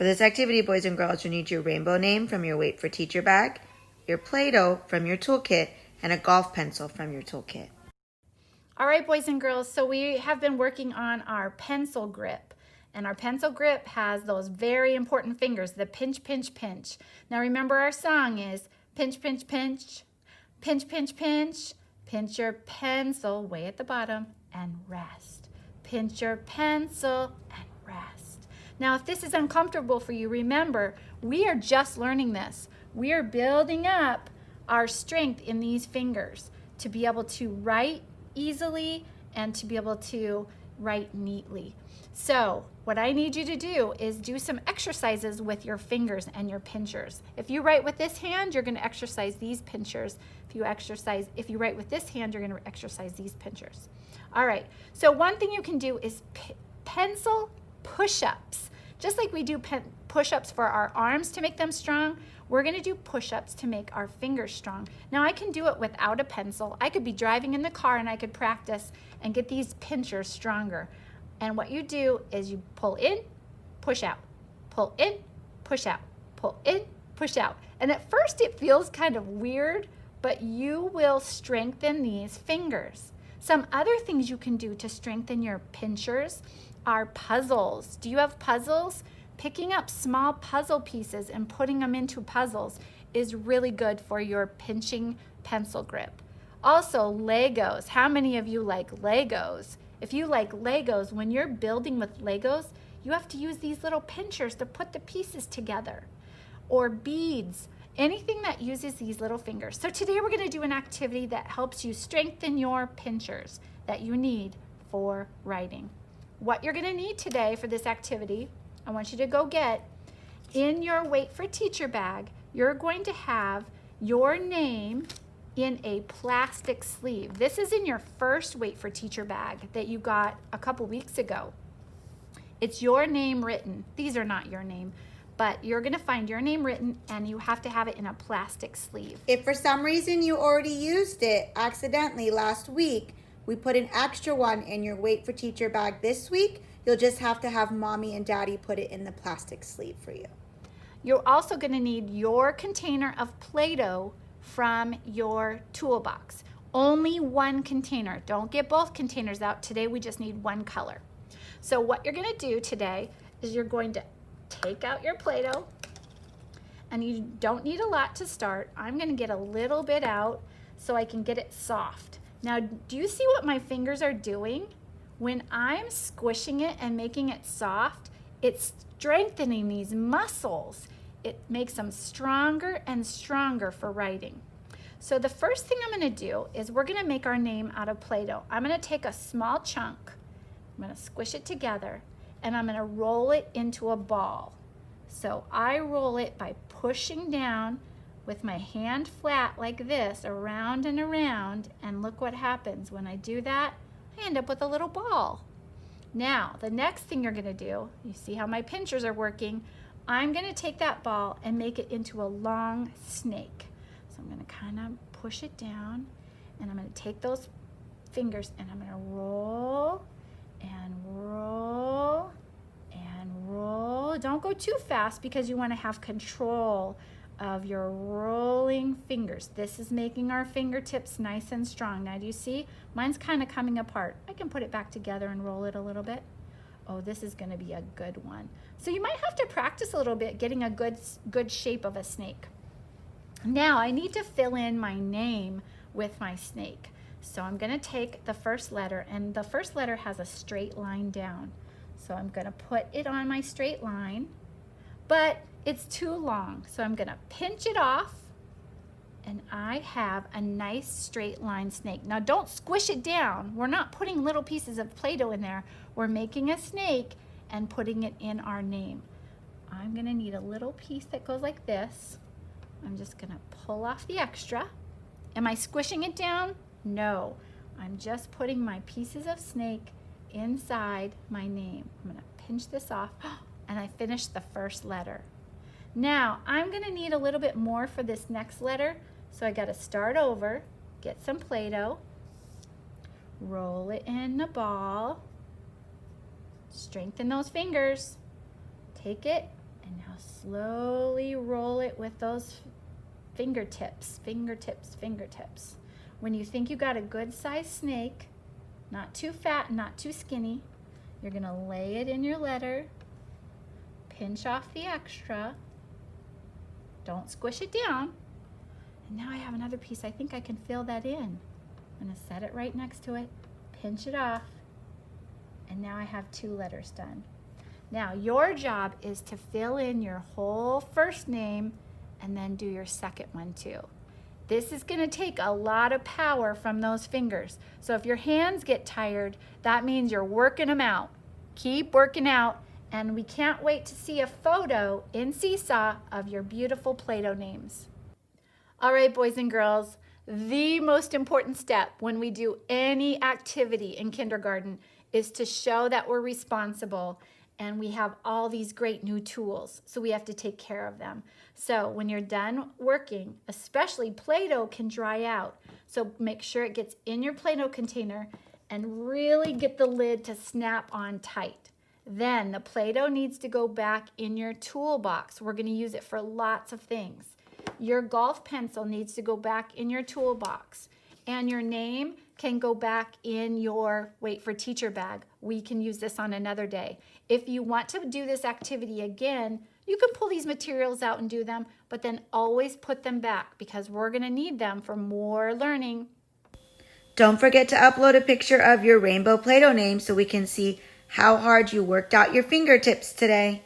For this activity, boys and girls, you need your rainbow name from your Wait for Teacher bag, your Play-Doh from your toolkit, and a golf pencil from your toolkit. All right, boys and girls, so we have been working on our pencil grip. And our pencil grip has those very important fingers, the pinch, pinch, pinch. Now remember our song is pinch, pinch, pinch, pinch, pinch, pinch. Pinch your pencil way at the bottom and rest. Pinch your pencil and rest. Now if this is uncomfortable for you, remember, we are just learning this. We are building up our strength in these fingers to be able to write easily and to be able to write neatly. So what I need you to do is do some exercises with your fingers and your pinchers. If you write with this hand, you're going to exercise these pinchers. If you write with this hand, you're going to exercise these pinchers. All right, so one thing you can do is pencil push-ups. Just like we do push-ups for our arms to make them strong, we're going to do push-ups to make our fingers strong. Now I can do it without a pencil. I could be driving in the car and I could practice and get these pinchers stronger. And what you do is you pull in, push out, pull in, push out, pull in, push out. And at first it feels kind of weird, but you will strengthen these fingers. Some other things you can do to strengthen your pinchers are puzzles. Do you have puzzles? Picking up small puzzle pieces and putting them into puzzles is really good for your pinching pencil grip. Also, Legos. How many of you like Legos? If you like Legos, when you're building with Legos, you have to use these little pinchers to put the pieces together. Or beads, anything that uses these little fingers. So today we're going to do an activity that helps you strengthen your pinchers that you need for writing. What you're going to need today for this activity, I want you to go get in your Wait for Teacher bag, you're going to have your name in a plastic sleeve. This is in your first Wait for Teacher bag that you got a couple weeks ago. It's your name written. These are not your name, but you're going to find your name written and you have to have it in a plastic sleeve. If for some reason you already used it accidentally last week, we put an extra one in your Wait for Teacher bag this week. You'll just have to have Mommy and Daddy put it in the plastic sleeve for you. You're also going to need your container of Play-Doh from your toolbox. Only one container. Don't get both containers out. Today we just need one color. So what you're going to do today is you're going to take out your Play-Doh, and you don't need a lot to start. I'm going to get a little bit out so I can get it soft. Now, do you see what my fingers are doing? When I'm squishing it and making it soft, it's strengthening these muscles. It makes them stronger and stronger for writing. So the first thing I'm going to do is we're going to make our name out of Play-Doh. I'm going to take a small chunk, I'm going to squish it together, and I'm going to roll it into a ball. So I roll it by pushing down with my hand flat like this, around and around, and look what happens. When I do that, I end up with a little ball. Now, the next thing you're going to do, you see how my pinchers are working, I'm going to take that ball and make it into a long snake. So I'm going to kind of push it down, and I'm going to take those fingers and I'm going to roll and roll and roll. Don't go too fast because you want to have control of your rolling fingers. This is making our fingertips nice and strong. Now do you see? Mine's kind of coming apart. I can put it back together and roll it a little bit. Oh, this is going to be a good one. So you might have to practice a little bit getting a good shape of a snake. Now I need to fill in my name with my snake. So I'm going to take the first letter, and the first letter has a straight line down. So I'm going to put it on my straight line, but it's too long. So I'm going to pinch it off, and I have a nice straight line snake. Now don't squish it down. We're not putting little pieces of Play-Doh in there. We're making a snake and putting it in our name. I'm going to need a little piece that goes like this. I'm just going to pull off the extra. Am I squishing it down? No. I'm just putting my pieces of snake inside my name. I'm going to pinch this off, and I finished the first letter. Now, I'm going to need a little bit more for this next letter, so I got to start over, get some Play-Doh, roll it in the ball, strengthen those fingers, take it And now slowly roll it with those fingertips, fingertips, fingertips. When you think you got a good sized snake, not too fat, not too skinny, you're gonna lay it in your letter, pinch off the extra, don't squish it down. And now I have another piece. I think I can fill that in. I'm gonna set it right next to it, pinch it off, and now I have 2 letters done. Now your job is to fill in your whole first name and then do your second one too. This is gonna take a lot of power from those fingers. So if your hands get tired, that means you're working them out. Keep working out, and we can't wait to see a photo in Seesaw of your beautiful Play-Doh names. All right, boys and girls, the most important step when we do any activity in kindergarten is to show that we're responsible and we have all these great new tools, so we have to take care of them. So when you're done working, especially Play-Doh can dry out. So make sure it gets in your Play-Doh container and really get the lid to snap on tight. Then the Play-Doh needs to go back in your toolbox. We're gonna use it for lots of things. Your golf pencil needs to go back in your toolbox. And your name can go back in your wait for teacher bag. We can use this on another day. If you want to do this activity again, you can pull these materials out and do them, but then always put them back because we're gonna need them for more learning. Don't forget to upload a picture of your rainbow Play-Doh name so we can see how hard you worked out your fingertips today.